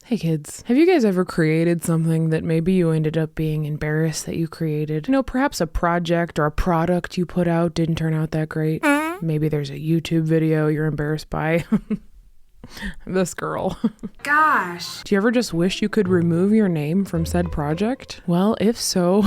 Hey kids, have you guys ever created something that maybe you ended up being embarrassed that you created? You know, perhaps a project or a product you put out didn't turn out that great. Maybe there's a YouTube video you're embarrassed by. This girl. Gosh. Do you ever just wish you could remove your name from said project? Well, if so,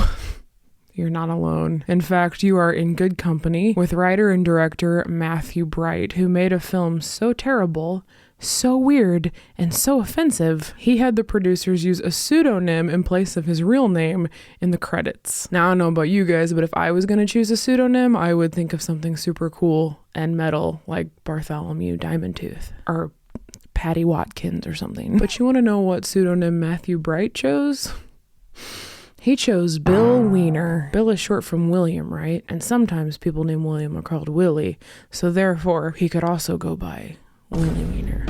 you're not alone. In fact, you are in good company with writer and director Matthew Bright, who made a film so terrible, so weird, and so offensive, he had the producers use a pseudonym in place of his real name in the credits. Now, I don't know about you guys, but if I was going to choose a pseudonym, I would think of something super cool and metal, like Bartholomew Diamondtooth, or Patty Watkins or something. But you want to know what pseudonym Matthew Bright chose? He chose Bill Wiener. Bill is short from William, right? And sometimes people named William are called Willie, so therefore he could also go by Willie Wiener.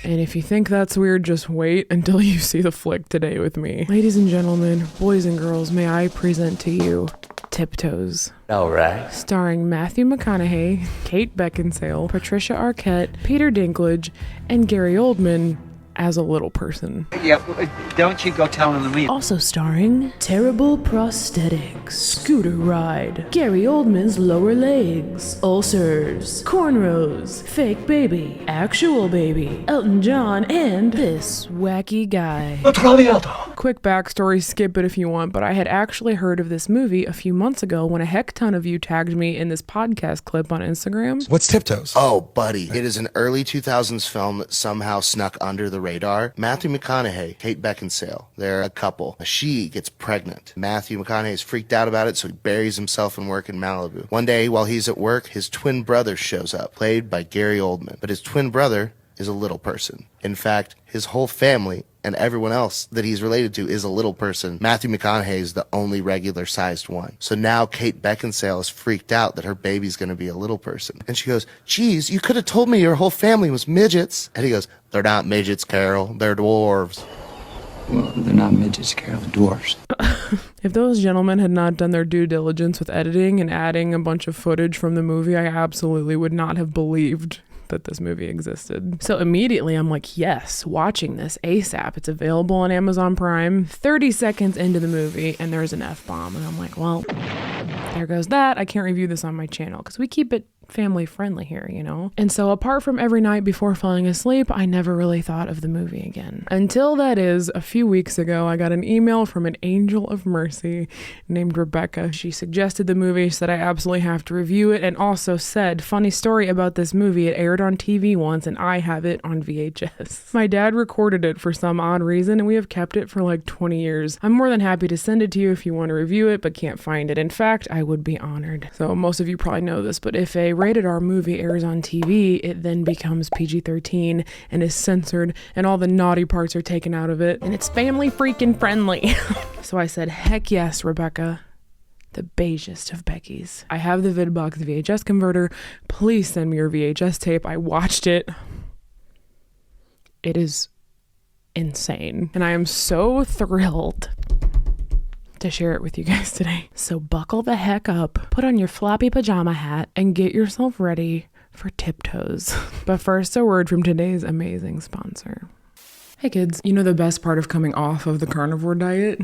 And if you think that's weird, just wait until you see the flick today with me. Ladies and gentlemen, boys and girls, may I present to you Tiptoes. All right. Starring Matthew McConaughey, Kate Beckinsale, Patricia Arquette, Peter Dinklage, and Gary Oldman as a little person. Yeah, don't you go telling them me. Also starring Terrible Prosthetic, Scooter Ride, Gary Oldman's Lower Legs, Ulcers, Cornrows, Fake Baby, Actual Baby, Elton John, and this wacky guy. Quick backstory, skip it if you want, but I had actually heard of this movie a few months ago when a heck ton of you tagged me in this podcast clip on Instagram. What's Tiptoes? Oh, buddy. It is an early 2000s film that somehow snuck under the radar. Matthew McConaughey, Kate Beckinsale, they're a couple. She gets pregnant. Matthew McConaughey is freaked out about it, so he buries himself in work in Malibu. One day, while he's at work, his twin brother shows up, played by Gary Oldman. But his twin brother is a little person. In fact, his whole family and everyone else that he's related to is a little person. Matthew McConaughey is the only regular-sized one. So now Kate Beckinsale is freaked out that her baby's going to be a little person. And she goes, geez, you could have told me your whole family was midgets. And he goes, they're not midgets, Carol. They're dwarves. Well, they're not midgets, Carol. They're dwarfs. If those gentlemen had not done their due diligence with editing and adding a bunch of footage from the movie, I absolutely would not have believed that this movie existed. So immediately I'm like, yes, watching this ASAP. It's available on Amazon Prime. 30 seconds into the movie and there's an F-bomb. And I'm like, well, there goes that. I can't review this on my channel because we keep it family friendly here, you know? And so apart from every night before falling asleep, I never really thought of the movie again. Until that is, a few weeks ago, I got an email from an angel of mercy named Rebecca. She suggested the movie, said I absolutely have to review it, and also said, funny story about this movie, it aired on TV once and I have it on VHS. My dad recorded it for some odd reason and we have kept it for like 20 years. I'm more than happy to send it to you if you want to review it, but can't find it. In fact, I would be honored. So most of you probably know this, but if a rated R movie airs on TV, it then becomes PG-13 and is censored and all the naughty parts are taken out of it and it's family freaking friendly. So I said, heck yes, Rebecca. The beigest of Becky's. I have the VidBox VHS converter. Please send me your VHS tape. I watched it. It is insane. And I am so thrilled to share it with you guys today. So buckle the heck up, put on your floppy pajama hat, and get yourself ready for Tiptoes. But first, a word from today's amazing sponsor. Hey kids, you know the best part of coming off of the carnivore diet?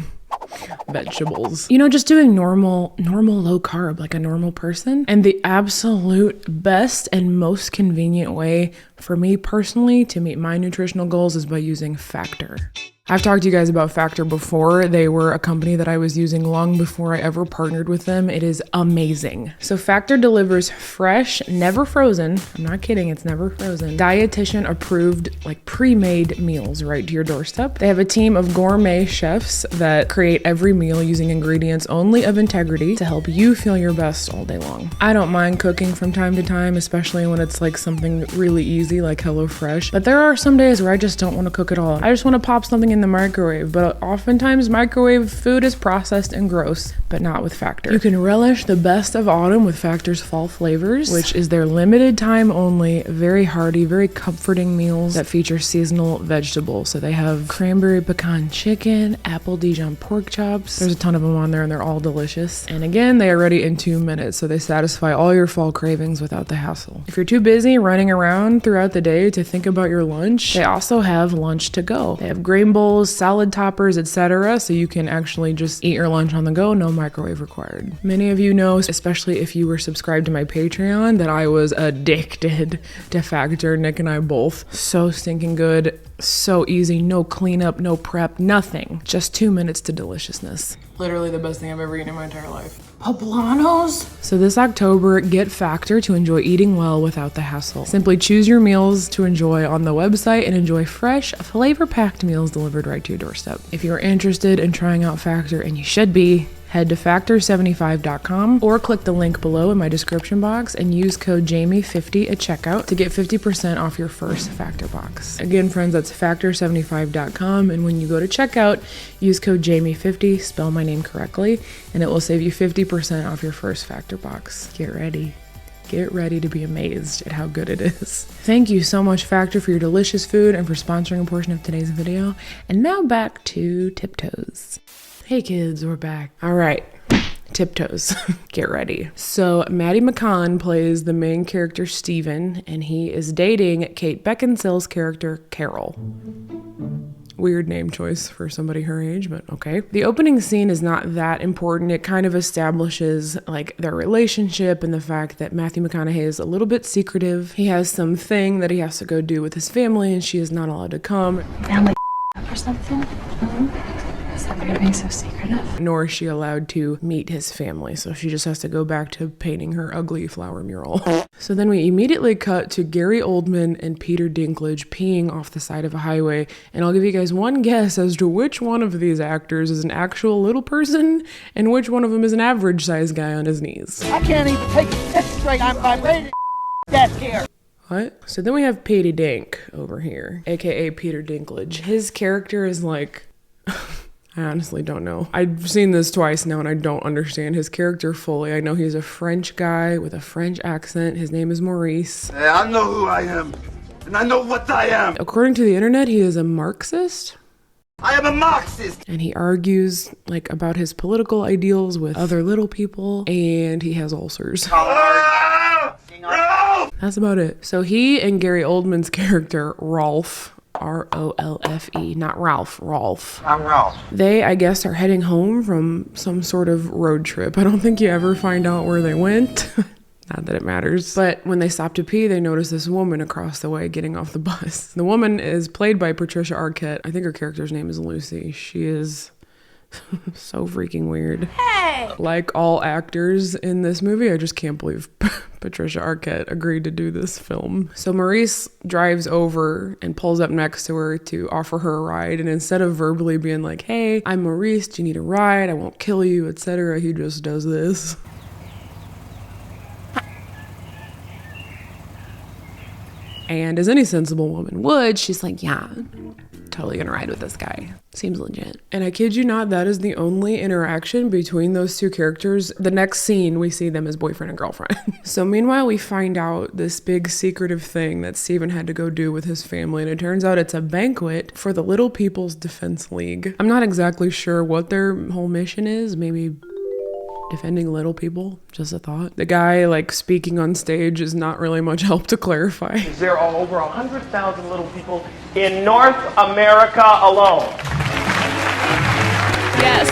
Vegetables. You know, just doing normal low carb like a normal person. And the absolute best and most convenient way for me personally to meet my nutritional goals is by using Factor. I've talked to you guys about Factor before. They were a company that I was using long before I ever partnered with them. It is amazing. So Factor delivers fresh, never frozen, I'm not kidding, it's never frozen, dietitian approved, like pre-made meals right to your doorstep. They have a team of gourmet chefs that create every meal using ingredients only of integrity to help you feel your best all day long. I don't mind cooking from time to time, especially when it's like something really easy like HelloFresh, but there are some days where I just don't want to cook at all. I just want to pop something in the microwave, but oftentimes microwave food is processed and gross, but not with Factor. You can relish the best of autumn with Factor's fall flavors, which is their limited time only, very hearty, very comforting meals that feature seasonal vegetables. So they have cranberry pecan chicken, apple Dijon pork chops. There's a ton of them on there and they're all delicious. And again, they are ready in 2 minutes, so they satisfy all your fall cravings without the hassle. If you're too busy running around throughout the day to think about your lunch, they also have lunch to go. They have grain bowls, salad toppers, etc. So you can actually just eat your lunch on the go, no microwave required. Many of you know, especially if you were subscribed to my Patreon, that I was addicted to Factor. Nick and I both. So stinking good. So easy, no cleanup, no prep, nothing. Just 2 minutes to deliciousness. Literally the best thing I've ever eaten in my entire life. Poblanos? So this October, get Factor to enjoy eating well without the hassle. Simply choose your meals to enjoy on the website and enjoy fresh, flavor-packed meals delivered right to your doorstep. If you're interested in trying out Factor, and you should be, head to factor75.com or click the link below in my description box and use code Jaime50 at checkout to get 50% off your first Factor box. Again, friends, that's factor75.com, and when you go to checkout, use code Jaime50, spell my name correctly, and it will save you 50% off your first Factor box. Get ready. Get ready to be amazed at how good it is. Thank you so much, Factor, for your delicious food and for sponsoring a portion of today's video. And now back to Tiptoes. Hey kids, we're back. All right, Tiptoes, get ready. So Maddie McConaughey plays the main character Steven, and he is dating Kate Beckinsale's character Carol. Weird name choice for somebody her age, but okay. The opening scene is not that important. It kind of establishes like their relationship and the fact that Matthew McConaughey is a little bit secretive. He has something that he has to go do with his family, and she is not allowed to come. Family or something? Mm-hmm. Is that what you're being so secretive? Nor is she allowed to meet his family, so she just has to go back to painting her ugly flower mural. So then we immediately cut to Gary Oldman and Peter Dinklage peeing off the side of a highway, and I'll give you guys one guess as to which one of these actors is an actual little person and which one of them is an average sized guy on his knees. I can't even take it straight. I'm ready to death here. What? So then we have Petey Dink over here, aka Peter Dinklage. His character is like... I honestly don't know. I've seen this twice now and I don't understand his character fully. I know he's a French guy with a French accent. His name is Maurice. Hey, I know who I am, and I know what I am. According to the internet, he is a Marxist. I am a Marxist. And he argues like about his political ideals with other little people, and he has ulcers. That's about it. So he and Gary Oldman's character, Rolf, R-O-L-F-E, not Ralph, Rolf. I'm Ralph. They, I guess, are heading home from some sort of road trip. I don't think you ever find out where they went. Not that it matters. But when they stop to pee, they notice this woman across the way getting off the bus. The woman is played by Patricia Arquette. I think her character's name is Lucy. She is so freaking weird. Hey! Like all actors in this movie, I just can't believe Patricia Arquette agreed to do this film. So Maurice drives over and pulls up next to her to offer her a ride, and instead of verbally being like, hey, I'm Maurice, do you need a ride? I won't kill you, etc., he just does this. And as any sensible woman would, she's like, yeah, totally gonna ride with this guy. Seems legit. And I kid you not, that is the only interaction between those two characters. The next scene, we see them as boyfriend and girlfriend. So meanwhile, we find out this big secretive thing that Steven had to go do with his family, and it turns out it's a banquet for the Little People's Defense League. I'm not exactly sure what their whole mission is. Maybe defending little people, just a thought. The guy like speaking on stage is not really much help to clarify. There are over 100,000 little people in North America alone. Yes.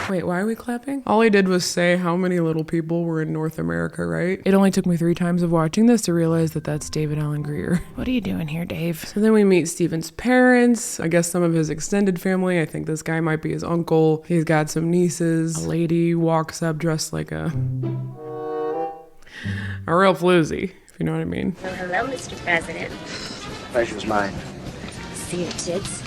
Wait, why are we clapping? All I did was say how many little people were in North America, right? It only took me 3 times of watching this to realize that that's David Alan Grier. What are you doing here, Dave? So then we meet Steven's parents, I guess some of his extended family. I think this guy might be his uncle. He's got some nieces. A lady walks up dressed like a real floozy, if you know what I mean. Oh, hello, Mr. President. Pleasure's mine. See your tits?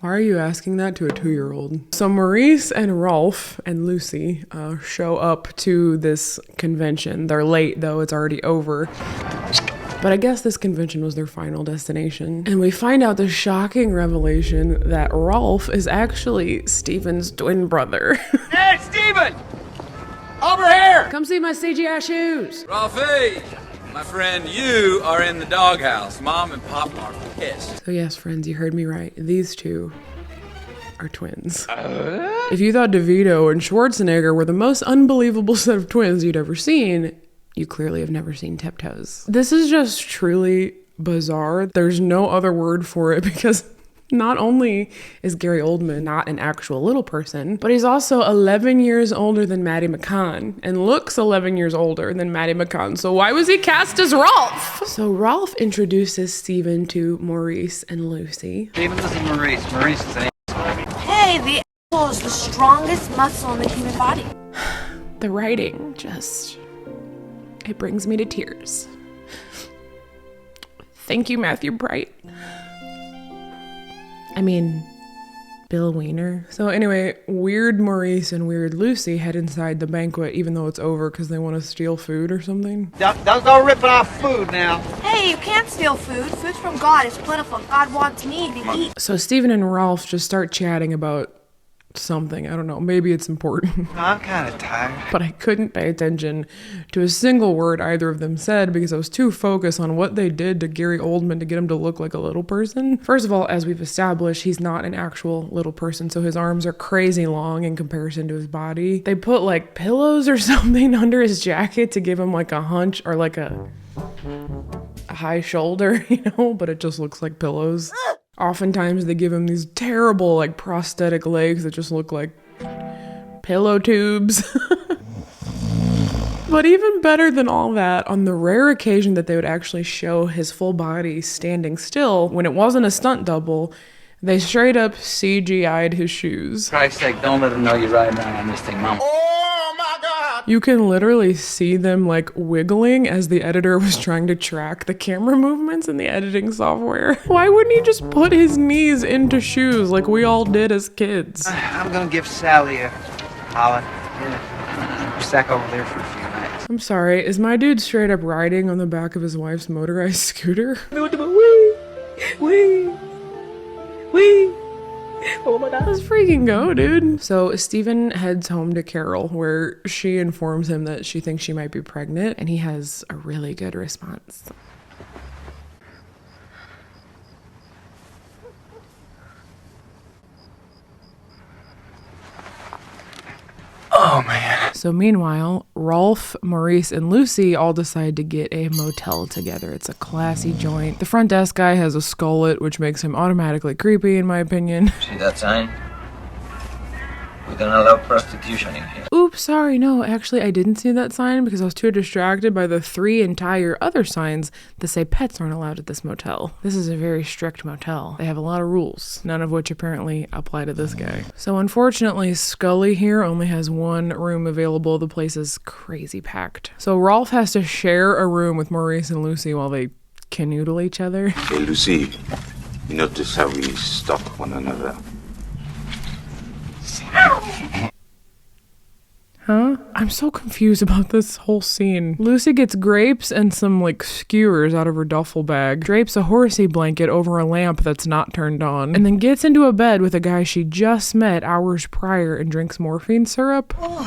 Why are you asking that to a 2-year-old? So Maurice and Rolf and Lucy show up to this convention. They're late though, it's already over. But I guess this convention was their final destination. And we find out the shocking revelation that Rolf is actually Steven's twin brother. Hey, Steven! Over here! Come see my CGI shoes. Ralphie, my friend, you are in the doghouse. Mom and Pop are pissed. So yes, friends, you heard me right. These two are twins. If you thought DeVito and Schwarzenegger were the most unbelievable set of twins you'd ever seen, you clearly have never seen Tiptoes. This is just truly bizarre. There's no other word for it because not only is Gary Oldman not an actual little person, but he's also 11 years older than Maddie McConaughey and looks 11 years older than Maddie McConaughey. So why was he cast as Rolf? So Rolf introduces Steven to Maurice and Lucy. Steven, this is Maurice. Maurice is an Hey, the asshole is the strongest muscle in the human body. The writing just, it brings me to tears. Thank you, Matthew Bright. I mean, Bill Weiner. So anyway, weird Maurice and weird Lucy head inside the banquet even though it's over because they want to steal food or something. Don't go ripping off food now. Hey, you can't steal food. Food's from God. It's plentiful. God wants me to eat. So Steven and Rolf just start chatting about something. I don't know. Maybe it's important. I'm kind of tired. But I couldn't pay attention to a single word either of them said because I was too focused on what they did to Gary Oldman to get him to look like a little person. First of all, as we've established, he's not an actual little person, so his arms are crazy long in comparison to his body. They put like pillows or something under his jacket to give him like a hunch or like a high shoulder, but it just looks like pillows. Oftentimes they give him these terrible like prosthetic legs that just look like pillow tubes. But even better than all that, on the rare occasion that they would actually show his full body standing still, when it wasn't a stunt double, they straight up CGI'd his shoes. For Christ's sake, don't let them know you're riding around on this thing, Mom. You can literally see them like wiggling as the editor was trying to track the camera movements in the editing software. Why wouldn't he just put his knees into shoes like we all did as kids? I'm gonna give Sally a holler. Yeah. Stack over there for a few nights. I'm sorry, is my dude straight up riding on the back of his wife's motorized scooter? Oh my god. Let's freaking go, dude. So Steven heads home to Carol, where she informs him that she thinks she might be pregnant, and he has a really good response. Oh, man. So meanwhile, Rolf, Maurice, and Lucy all decide to get a motel together. It's a classy joint. The front desk guy has a skullet, which makes him automatically creepy, in my opinion. See that sign? We don't allow prostitution in here. Oops, sorry, no, actually I didn't see that sign because I was too distracted by the 3 entire other signs that say pets aren't allowed at this motel. This is a very strict motel. They have a lot of rules, none of which apparently apply to this guy. So unfortunately, Scully here only has 1 room available. The place is crazy packed. So Rolf has to share a room with Maurice and Lucy while they canoodle each other. Hey, Lucy, you notice how we stalk one another? Huh? I'm so confused about this whole scene. Lucy gets grapes and some like skewers out of her duffel bag, drapes a horsey blanket over a lamp that's not turned on, and then gets into a bed with a guy she just met hours prior and drinks morphine syrup. Oh,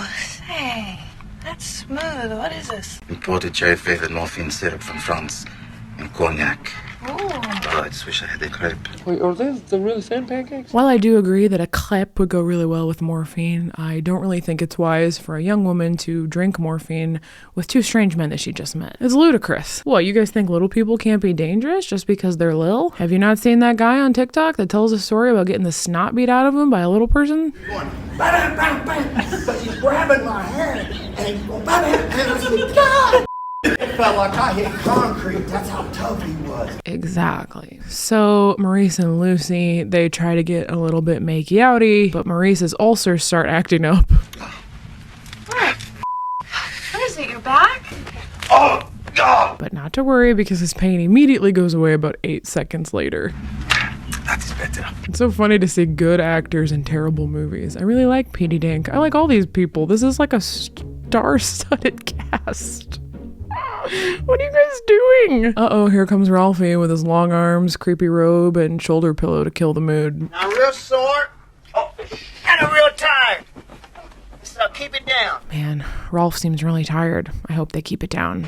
hey, that's smooth. What is this? Imported cherry-flavored morphine syrup from France and cognac. Oh, I just wish I had a crepe. Wait, are these the really thin pancakes? While I do agree that a crepe would go really well with morphine, I don't really think it's wise for a young woman to drink morphine with 2 strange men that she just met. It's ludicrous. What, you guys think little people can't be dangerous just because they're little? Have you not seen that guy on TikTok that tells a story about getting the snot beat out of him by a little person? Going, bam, bam, bam, but he's grabbing my hair, and he's going, bam, bam, and I said, God! It felt like I hit concrete. That's how tough he was. Exactly. So Maurice and Lucy, they try to get a little bit makey-outy, but Maurice's ulcers start acting up. What is it, your back? Oh, God! But not to worry because his pain immediately goes away about 8 seconds later. That is better. It's so funny to see good actors in terrible movies. I really like Petey Dink. I like all these people. This is like a star-studded cast. What are you guys doing? Uh-oh, here comes Ralphie with his long arms, creepy robe, and shoulder pillow to kill the mood. Now, real sore. Oh, and a real tired. So keep it down. Man, Rolf seems really tired. I hope they keep it down.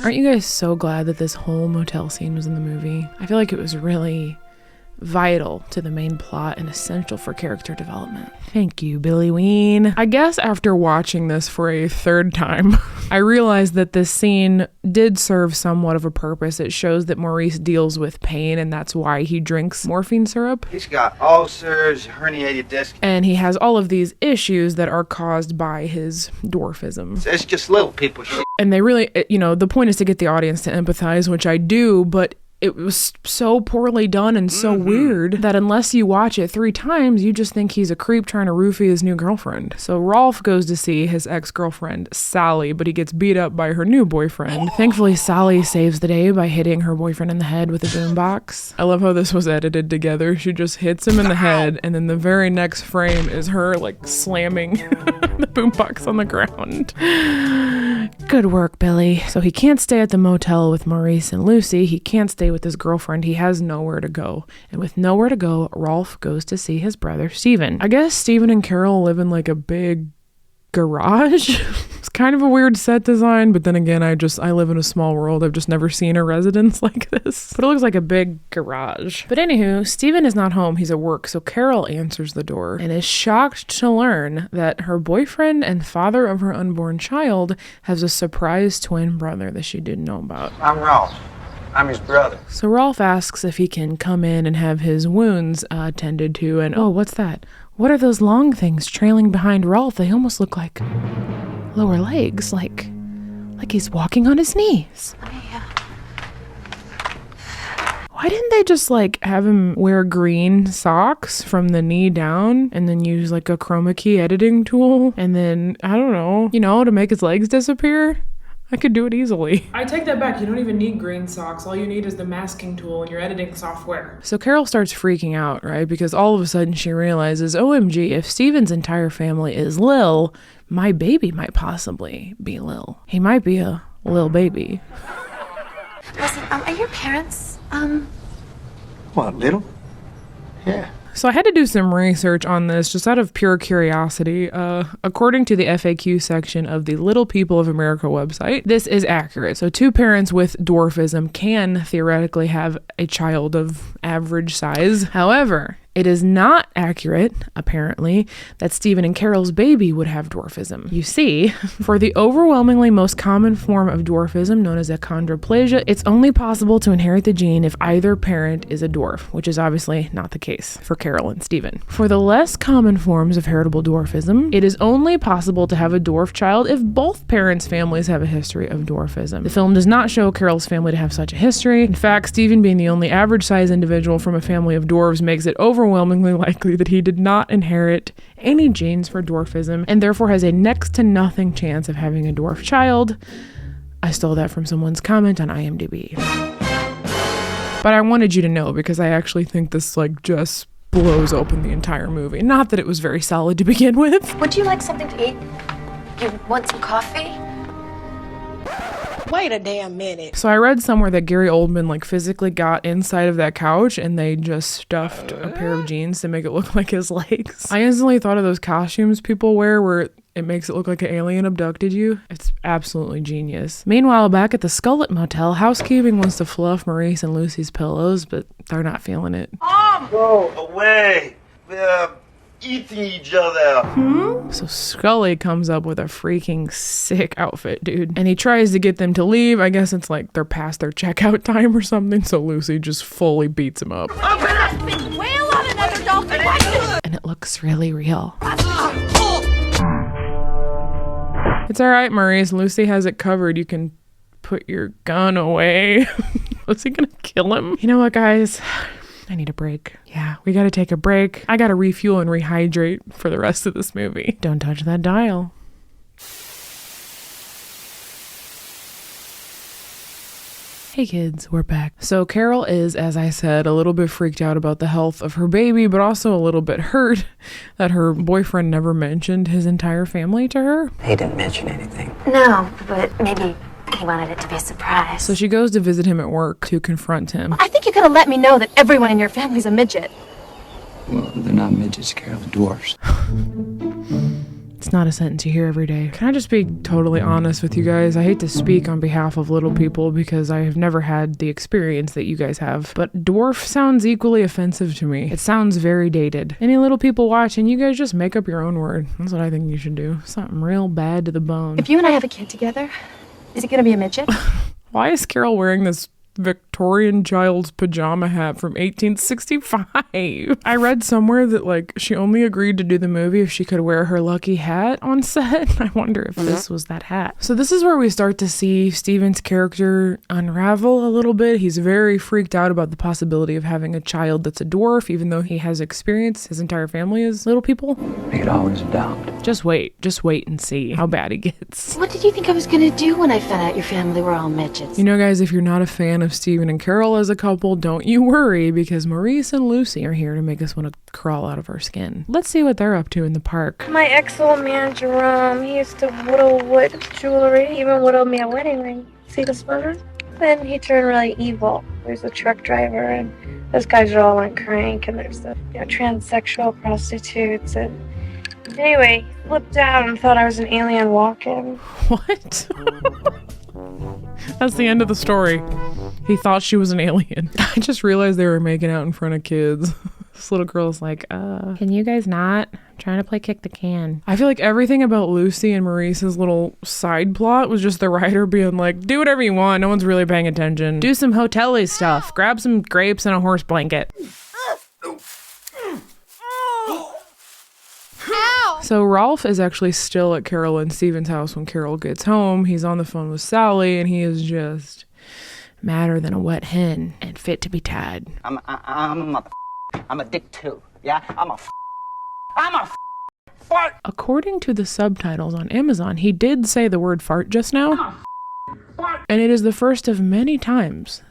Aren't you guys so glad that this whole motel scene was in the movie? I feel like it was really vital to the main plot and essential for character development. Thank you, Billy Ween. I guess after watching this for a third time, I realized that this scene did serve somewhat of a purpose. It shows that Maurice deals with pain, and that's why he drinks morphine syrup. He's got ulcers, herniated disc. And he has all of these issues that are caused by his dwarfism. It's just little people shit. And they really, the point is to get the audience to empathize, which I do, but it was so poorly done and so weird that unless you watch it 3 times, you just think he's a creep trying to roofie his new girlfriend. So Rolf goes to see his ex-girlfriend, Sally, but he gets beat up by her new boyfriend. Thankfully, Sally saves the day by hitting her boyfriend in the head with a boombox. I love how this was edited together. She just hits him in the head, and then the very next frame is her, slamming the boombox on the ground. Good work, Billy. So he can't stay at the motel with Maurice and Lucy. He can't stay with his girlfriend. He has nowhere to go. And with nowhere to go, Rolf goes to see his brother, Steven. I guess Steven and Carol live in a big garage. It's kind of a weird set design, but then again, I live in a small world. I've just never seen a residence like this. But it looks like a big garage. But anywho, Steven is not home. He's at work, so Carol answers the door and is shocked to learn that her boyfriend and father of her unborn child has a surprise twin brother that she didn't know about. I'm Rolf. I'm his brother. So Rolf asks if he can come in and have his wounds tended to, and oh, what's that? What are those long things trailing behind Rolf? They almost look like lower legs, like he's walking on his knees. Why didn't they just have him wear green socks from the knee down and then use a chroma key editing tool and then, I don't know, to make his legs disappear? I could do it easily. I take that back. You don't even need green socks. All you need is the masking tool in your editing software. So Carol starts freaking out, right? Because all of a sudden she realizes, OMG, if Steven's entire family is Lil, my baby might possibly be Lil. He might be a Lil baby. Listen, are your parents, What, little? Yeah. So I had to do some research on this just out of pure curiosity. According to the FAQ section of the Little People of America website, this is accurate. So 2 parents with dwarfism can theoretically have a child of average size. However, it is not accurate, apparently, that Steven and Carol's baby would have dwarfism. You see, for the overwhelmingly most common form of dwarfism, known as achondroplasia, it's only possible to inherit the gene if either parent is a dwarf, which is obviously not the case for Carol and Steven. For the less common forms of heritable dwarfism, it is only possible to have a dwarf child if both parents' families have a history of dwarfism. The film does not show Carol's family to have such a history. In fact, Steven being the only average-sized individual from a family of dwarves makes it overwhelmingly likely that he did not inherit any genes for dwarfism and therefore has a next to nothing chance of having a dwarf child. I stole that from someone's comment on IMDb. But I wanted you to know because I actually think this just blows open the entire movie. Not that it was very solid to begin with. would you like something to eat? You want some coffee? Wait a damn minute. So I read somewhere that Gary Oldman physically got inside of that couch and they just stuffed a pair of jeans to make it look like his legs. I instantly thought of those costumes people wear where it makes it look like an alien abducted you. It's absolutely genius. Meanwhile, back at the Skullet Motel, housekeeping wants to fluff Maurice and Lucy's pillows, but they're not feeling it. Go away. We're eating each other. So Scully comes up with a freaking sick outfit, dude. And he tries to get them to leave. I guess it's they're past their checkout time or something, so Lucy just fully beats him up. Wail on another dolphin. And it looks really real. It's all right, Maurice. Lucy has it covered. You can put your gun away. Was he gonna kill him? You know what, guys? I need a break. Yeah, we gotta take a break. I gotta refuel and rehydrate for the rest of this movie. Don't touch that dial. Hey kids, we're back. So Carol is, as I said, a little bit freaked out about the health of her baby, but also a little bit hurt that her boyfriend never mentioned his entire family to her. He didn't mention anything. No, but maybe he wanted it to be a surprise. So she goes to visit him at work to confront him. I think you could have let me know that everyone in your family's a midget. Well, they're not midgets, Carol. They're dwarfs. It's not a sentence you hear every day. Can I just be totally honest with you guys? I hate to speak on behalf of little people because I have never had the experience that you guys have, but dwarf sounds equally offensive to me. It sounds very dated. Any little people watching, you guys just make up your own word. That's what I think you should do. Something real bad to the bone. If you and I have a kid together, is it gonna be a midget? Why is Carol wearing this Victorian child's pajama hat from 1865? I read somewhere that like she only agreed to do the movie if she could wear her lucky hat on set. I wonder if this was that hat. So this is where we start to see Steven's character unravel a little bit. He's very freaked out about the possibility of having a child that's a dwarf, even though he has experience. His entire family is little people. He could always adopt. Just wait and see how bad he gets. What did you think I was gonna do when I found out your family were all midgets? You know, guys, if you're not a fan of Steven and Carol as a couple, don't you worry, because Maurice and Lucy are here to make us want to crawl out of our skin. Let's see what they're up to in the park. My ex-old man, Jerome, he used to whittle wood jewelry, he even whittled me a wedding ring. See this photo? Then he turned really evil. There's a truck driver, and those guys are all on crank, and there's the transsexual prostitutes, and anyway, he flipped out and thought I was an alien walking. What? That's the end of the story. He thought she was an alien. I just realized they were making out in front of kids. This little girl's like, can you guys not? I'm trying to play kick the can. I feel like everything about Lucy and Maurice's little side plot was just the writer being like, do whatever you want. No one's really paying attention. Do some hotel-y stuff. Grab some grapes and a horse blanket. So Rolf is actually still at Carol and Steven's house when Carol gets home. He's on the phone with Sally, and he is just madder than a wet hen and fit to be tied. I'm a dick too. Yeah, I'm a fart. According to the subtitles on Amazon, he did say the word fart just now. And it is the first of many times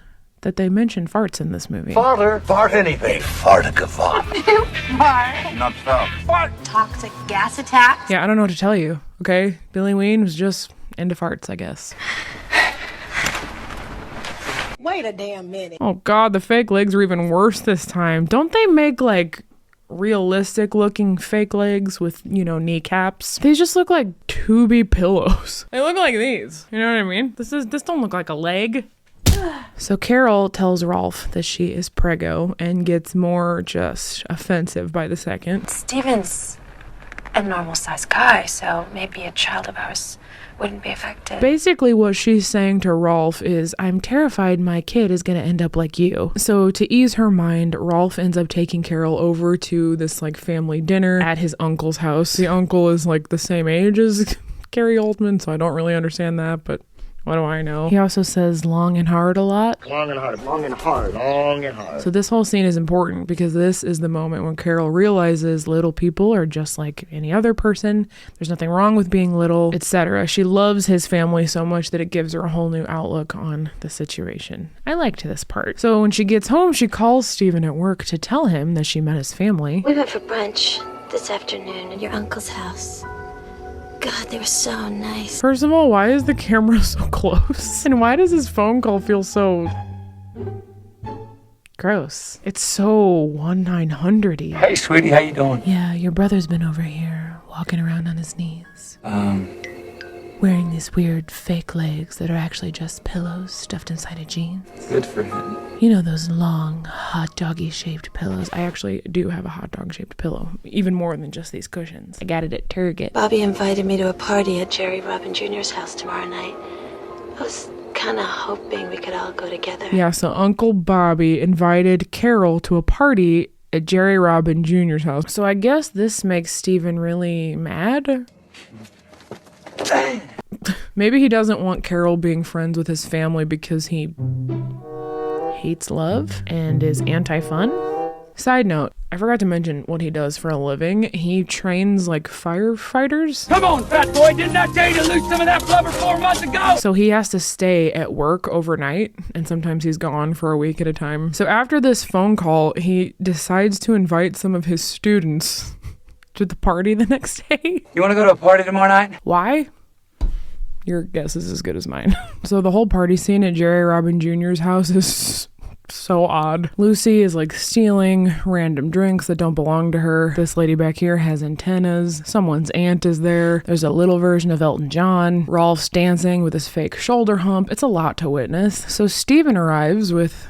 that they mention farts in this movie. Father, fart anything. Fartigavon. Fart. Not so. Fart. Toxic gas attack. Yeah, I don't know what to tell you, okay? Billy Ween was just into farts, I guess. Wait a damn minute. Oh god, the fake legs are even worse this time. Don't they make like realistic looking fake legs with, kneecaps? They just look like tubey pillows. They look like these. You know what I mean? This don't look like a leg. So Carol tells Rolf that she is preggo and gets more just offensive by the second. Steven's a normal-sized guy, so maybe a child of ours wouldn't be affected. Basically what she's saying to Rolf is, I'm terrified my kid is going to end up like you. So to ease her mind, Rolf ends up taking Carol over to this like family dinner at his uncle's house. The uncle is like the same age as Gary Oldman, so I don't really understand that, but what do I know? He also says long and hard a lot. Long and hard, long and hard, long and hard. So this whole scene is important because this is the moment when Carol realizes little people are just like any other person. There's nothing wrong with being little, etc. She loves his family so much that it gives her a whole new outlook on the situation. I liked this part. So when she gets home, she calls Steven at work to tell him that she met his family. We went for brunch this afternoon at your uncle's house. God, they were so nice. First of all, why is the camera so close? And why does his phone call feel so gross? It's so 1-900-y. Hey, sweetie, how you doing? Yeah, your brother's been over here, walking around on his knees. Wearing these weird fake legs that are actually just pillows stuffed inside of jeans. Good for him. You know those long, hot doggy shaped pillows? I actually do have a hot dog shaped pillow, even more than just these cushions. I got it at Target. Bobby invited me to a party at Jerry Robin Jr.'s house tomorrow night. I was kind of hoping we could all go together. Yeah, so Uncle Bobby invited Carol to a party at Jerry Robin Jr.'s house. So I guess this makes Steven really mad? Maybe he doesn't want Carol being friends with his family because he hates love and is anti-fun. Side note, I forgot to mention what he does for a living. He trains like firefighters. Come on, fat boy, didn't I tell you to lose some of that blubber 4 months ago? So he has to stay at work overnight, and sometimes he's gone for a week at a time. So after this phone call, he decides to invite some of his students to the party the next day. You want to go to a party tomorrow night? Why? Your guess is as good as mine. So the whole party scene at Jerry Robin Jr.'s house is so odd. Lucy is like stealing random drinks that don't belong to her. This lady back here has antennas. Someone's aunt is there. There's a little version of Elton John. Rolf's dancing with his fake shoulder hump. It's a lot to witness. So Steven arrives with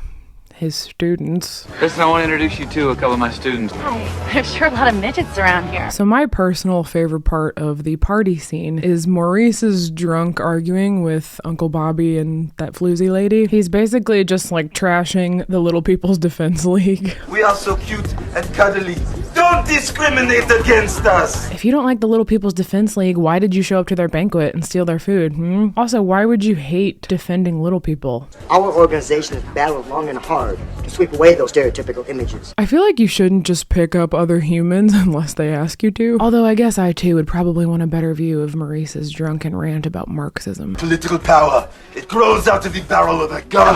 his students. Listen, I want to introduce you to a couple of my students. Hi. There's sure a lot of midgets around here. So my personal favorite part of the party scene is Maurice's drunk arguing with Uncle Bobby and that floozy lady. He's basically just like trashing the Little People's Defense League. We are so cute and cuddly. Don't discriminate against us. If you don't like the Little People's Defense League, why did you show up to their banquet and steal their food? Also, why would you hate defending little people? Our organization has battled long and hard to sweep away those stereotypical images. I feel like you shouldn't just pick up other humans unless they ask you to. Although I guess I too would probably want a better view of Maurice's drunken rant about Marxism. Political power, it grows out of the barrel of a gun.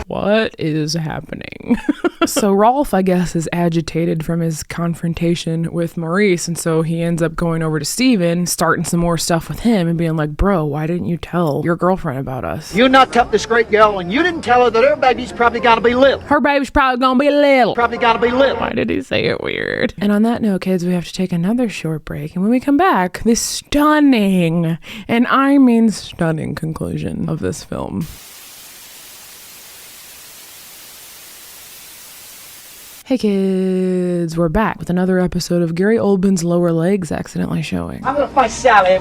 What is happening? So Rolf, I guess, is agitated from his confrontation with Maurice, and so he ends up going over to Steven, starting some more stuff with him and being like, bro, why didn't you tell your girlfriend about us? You not tell this great girl, and you didn't tell her that her baby's probably gotta be little. Her baby's probably gonna be little. Probably gotta be little. Why did he say it weird? And on that note, kids, we have to take another short break, and when we come back, the stunning, and I mean stunning conclusion of this film. Hey kids, we're back with another episode of Gary Oldman's Lower Legs accidentally showing. I'm gonna fight Sally.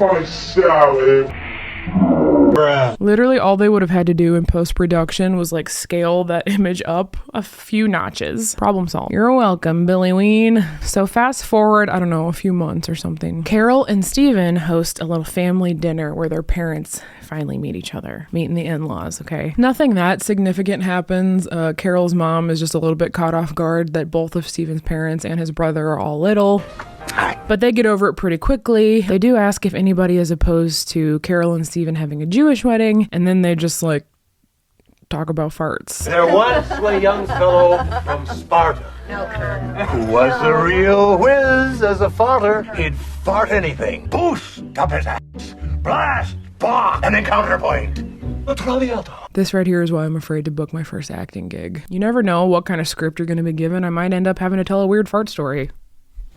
Literally all they would have had to do in post-production was like scale that image up a few notches. Problem solved. You're welcome, Billy Ween. So fast forward, I don't know, a few months or something. Carol and Steven host a little family dinner where their parents finally meet each other. Meeting the in-laws, okay? Nothing that significant happens. Carol's mom is just a little bit caught off guard that both of Steven's parents and his brother are all little. But they get over it pretty quickly. They do ask if anybody is opposed to Carol and Steven having a Jewish wedding, and then they just like talk about farts. There was a young fellow from Sparta who was a real whiz as a farter. He'd fart anything. Boost up his ass, blast, bah, and then counterpoint. This right here is why I'm afraid to book my first acting gig. You never know what kind of script you're going to be given. I might end up having to tell a weird fart story.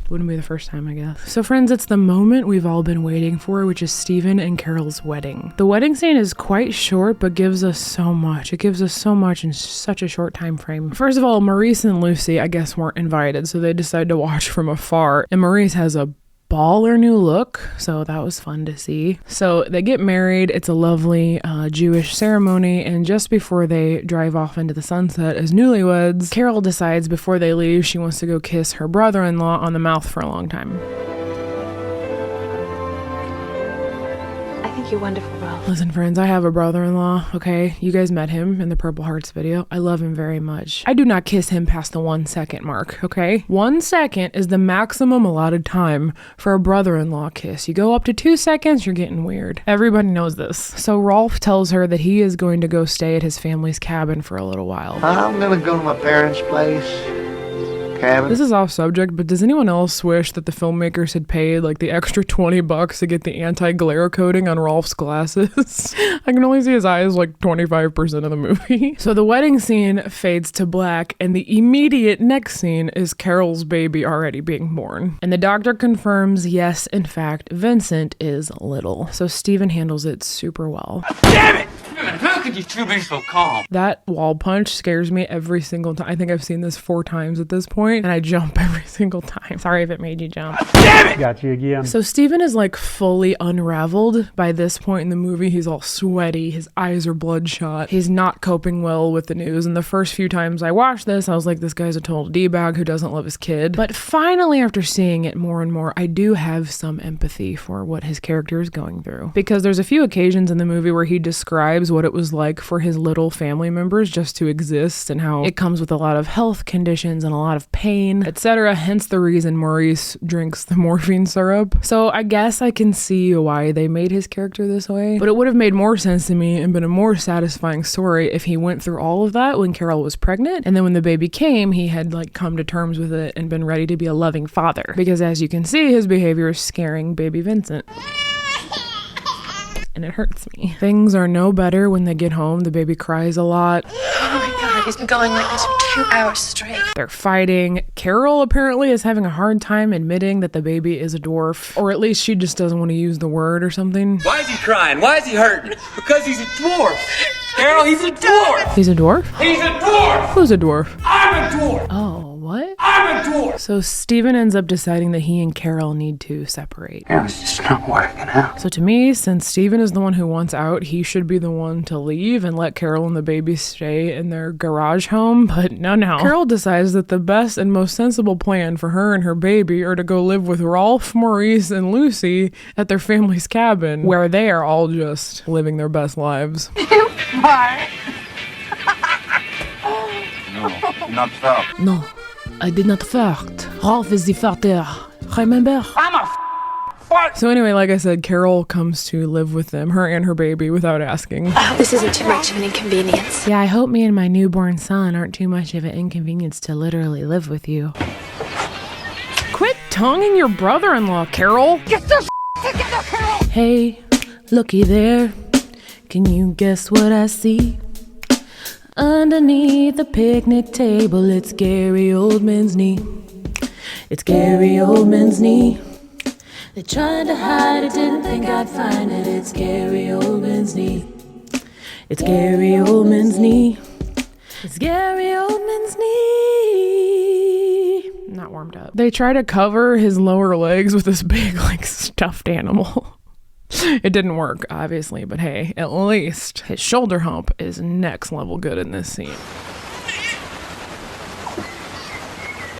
Wouldn't be the first time, I guess. So friends, it's the moment we've all been waiting for, which is Steven and Carol's wedding. The wedding scene is quite short, but gives us so much. It gives us so much in such a short time frame. First of all, Maurice and Lucy, I guess, weren't invited, so they decide to watch from afar. And Maurice has a baller new look, so that was fun to see. So they get married. It's a lovely Jewish ceremony, and just before they drive off into the sunset as newlyweds, Carol decides before they leave she wants to go kiss her brother-in-law on the mouth for a long time. I think you're wonderful, Ralph. Listen, friends, I have a brother-in-law, okay? You guys met him in the Purple Hearts video. I love him very much. I do not kiss him past the 1 second mark, okay? 1 second is the maximum allotted time for a brother-in-law kiss. You go up to 2 seconds, you're getting weird. Everybody knows this. So Rolf tells her that he is going to go stay at his family's cabin for a little while. I'm gonna go to my parents' place. Cabin. This is off subject, but does anyone else wish that the filmmakers had paid like the extra $20 to get the anti-glare coating on Rolf's glasses? I can only see his eyes like 25% of the movie. So the wedding scene fades to black, and the immediate next scene is Carol's baby already being born. And the doctor confirms, yes, in fact, Vincent is little. So Steven handles it super well. Damn it! How could you two be so calm? That wall punch scares me every single time. I think I've seen this 4 times at this point, and I jump every single time. Sorry if it made you jump. Damn it! Got you again. So Steven is like fully unraveled by this point in the movie. He's all sweaty. His eyes are bloodshot. He's not coping well with the news. And the first few times I watched this, I was like, this guy's a total D-bag who doesn't love his kid. But finally, after seeing it more and more, I do have some empathy for what his character is going through. Because there's a few occasions in the movie where he describes what it was like for his little family members just to exist, and how it comes with a lot of health conditions and a lot of pain, etc. Hence the reason Maurice drinks the morphine syrup. So I guess I can see why they made his character this way, but it would have made more sense to me and been a more satisfying story if he went through all of that when Carol was pregnant, and then when the baby came, he had like come to terms with it and been ready to be a loving father. Because as you can see, his behavior is scaring baby Vincent. And it hurts me. Things are no better when they get home. The baby cries a lot. Oh my God, he's been going like this for 2 hours straight. They're fighting. Carol apparently is having a hard time admitting that the baby is a dwarf, or at least she just doesn't want to use the word or something. Why is he crying? Why is he hurting? Because he's a dwarf. Carol, he's a dwarf. He's a dwarf? He's a dwarf. Who's a dwarf? I'm a dwarf. Oh, what? I'm a dwarf. So Stephen ends up deciding that he and Carol need to separate. Yeah, it's just not working out. So to me, since Stephen is the one who wants out, he should be the one to leave and let Carol and the baby stay in their garage home. But no. Carol decides that the best and most sensible plan for her and her baby are to go live with Rolf, Maurice, and Lucy at their family's cabin, where they are all just living their best lives. No, not fart. No, I did not fart. Rolf is the farter. Remember? I'm a fart. So anyway, like I said, Carol comes to live with them, her and her baby, without asking. I hope this isn't too much of an inconvenience. Yeah, I hope me and my newborn son aren't too much of an inconvenience to literally live with you. Quit tonguing your brother-in-law, Carol. Get the together, Carol! Hey, looky there. Can you guess what I see? Underneath the picnic table, it's Gary Oldman's knee. It's Gary Oldman's knee. They tried to hide it, didn't think I'd find it. It's Gary Oldman's knee. It's Gary Oldman's knee. It's Gary Oldman's knee. Not warmed up. They try to cover his lower legs with this big, like, stuffed animal. It didn't work, obviously, but hey, at least his shoulder hump is next level good in this scene.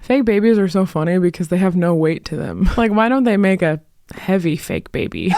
Fake babies are so funny because they have no weight to them. Like, why don't they make a heavy fake baby?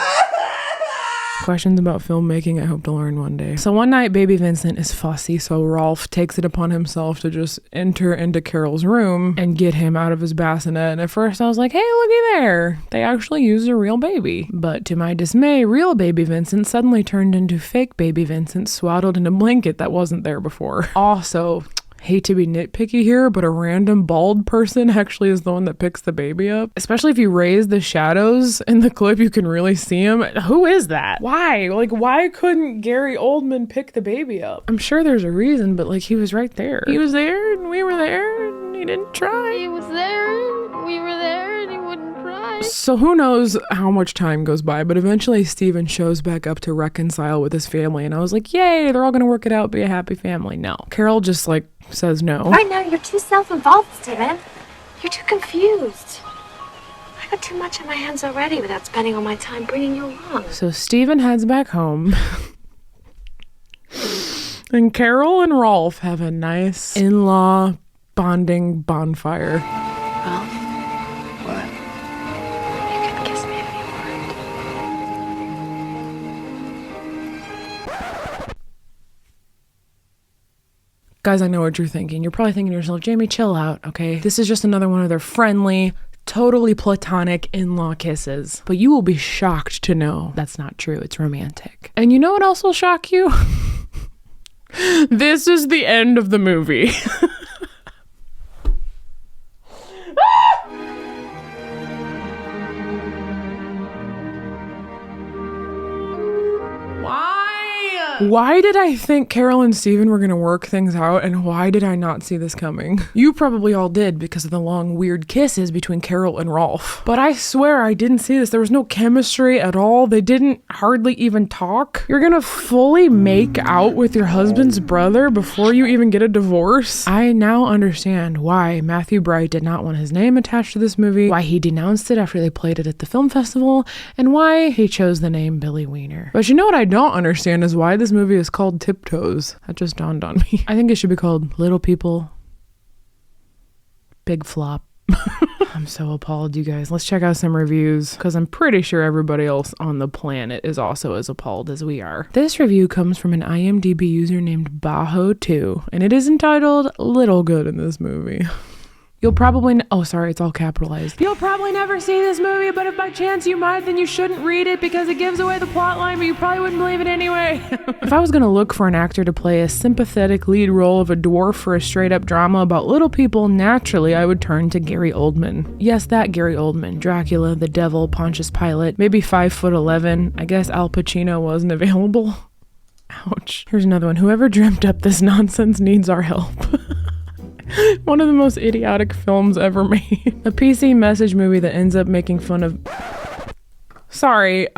Questions about filmmaking I hope to learn one day. So one night, baby Vincent is fussy, so Rolf takes it upon himself to just enter into Carol's room and get him out of his bassinet. And at first I was like, hey, looky there. They actually used a real baby. But to my dismay, real baby Vincent suddenly turned into fake baby Vincent swaddled in a blanket that wasn't there before. Also, hate to be nitpicky here, but a random bald person actually is the one that picks the baby up. Especially if you raise the shadows in the clip, you can really see him. Who is that? Why? Like, why couldn't Gary Oldman pick the baby up? I'm sure there's a reason, but like, he was right there. He was there and we were there and he didn't try. He was there, we were there, and he wouldn't try. So who knows how much time goes by, but eventually Stephen shows back up to reconcile with his family, and I was like, yay, they're all gonna work it out, be a happy family. No. Carol just like says no. Right now, you're too self-involved, Steven. You're too confused. I got too much on my hands already without spending all my time bringing you along. So Stephen heads back home. And Carol and Rolf have a nice in-law bonding bonfire. Rolf? What? You can kiss me if you want. Guys, I know what you're thinking. You're probably thinking to yourself, Jaime, chill out, okay? This is just another one of their friendly, totally platonic in-law kisses. But you will be shocked to know that's not true. It's romantic. And you know what else will shock you? This is the end of the movie. Why did I think Carol and Stephen were going to work things out, and why did I not see this coming? You probably all did because of the long, weird kisses between Carol and Rolf. But I swear I didn't see this. There was no chemistry at all. They didn't hardly even talk. You're going to fully make out with your husband's brother before you even get a divorce? I now understand why Matthew Bright did not want his name attached to this movie, why he denounced it after they played it at the film festival, and why he chose the name Billy Wiener. But you know what I don't understand is why this movie is called Tiptoes. That just dawned on me. I think it should be called Little People, Big Flop. I'm so appalled, you guys. Let's check out some reviews, because I'm pretty sure everybody else on the planet is also as appalled as we are. This review comes from an IMDb user named Baho2, and it is entitled Little Good in This Movie. You'll probably, oh sorry, it's all capitalized. You'll probably never see this movie, but if by chance you might, then you shouldn't read it because it gives away the plot line, but you probably wouldn't believe it anyway. If I was gonna look for an actor to play a sympathetic lead role of a dwarf for a straight up drama about little people, naturally I would turn to Gary Oldman. Yes, that Gary Oldman. Dracula, the Devil, Pontius Pilate, maybe 5'11". I guess Al Pacino wasn't available. Ouch. Here's another one. Whoever dreamt up this nonsense needs our help. One of the most idiotic films ever made. A PC message movie that ends up making fun of... Sorry,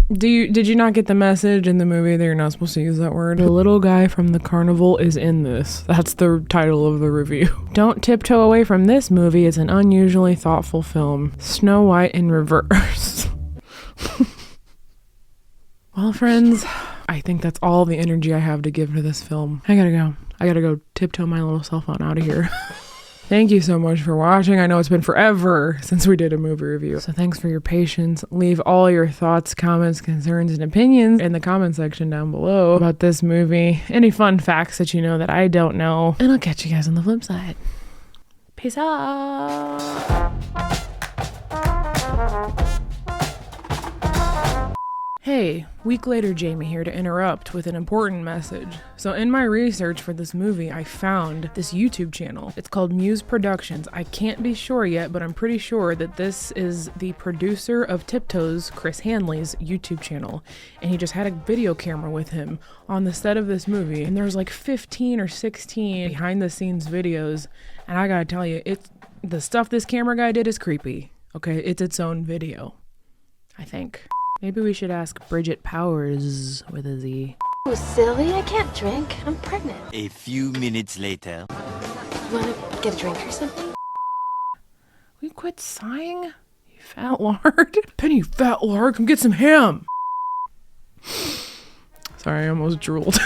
did you not get the message in the movie that you're not supposed to use that word? The little guy from the carnival is in this. That's the title of the review. Don't tiptoe away from this movie. It's an unusually thoughtful film. Snow White in reverse. Well, friends, I think that's all the energy I have to give to this film. I gotta go tiptoe my little self on out of here. Thank you so much for watching. I know it's been forever since we did a movie review, so thanks for your patience. Leave all your thoughts, comments, concerns, and opinions in the comment section down below about this movie. Any fun facts that you know that I don't know. And I'll catch you guys on the flip side. Peace out. Hey, week later, Jaime here to interrupt with an important message. So in my research for this movie, I found this YouTube channel. It's called Muse Productions. I can't be sure yet, but I'm pretty sure that this is the producer of Tiptoes, Chris Hanley's YouTube channel. And he just had a video camera with him on the set of this movie. And there's like 15 or 16 behind the scenes videos. And I gotta tell you, the stuff this camera guy did is creepy. Okay, it's its own video, I think. Maybe we should ask Bridget Powers with a Z. Oh, silly, I can't drink. I'm pregnant. A few minutes later. You wanna get a drink or something? Will you quit sighing? You fat lard. Penny, you fat lard, come get some ham. Sorry, I almost drooled.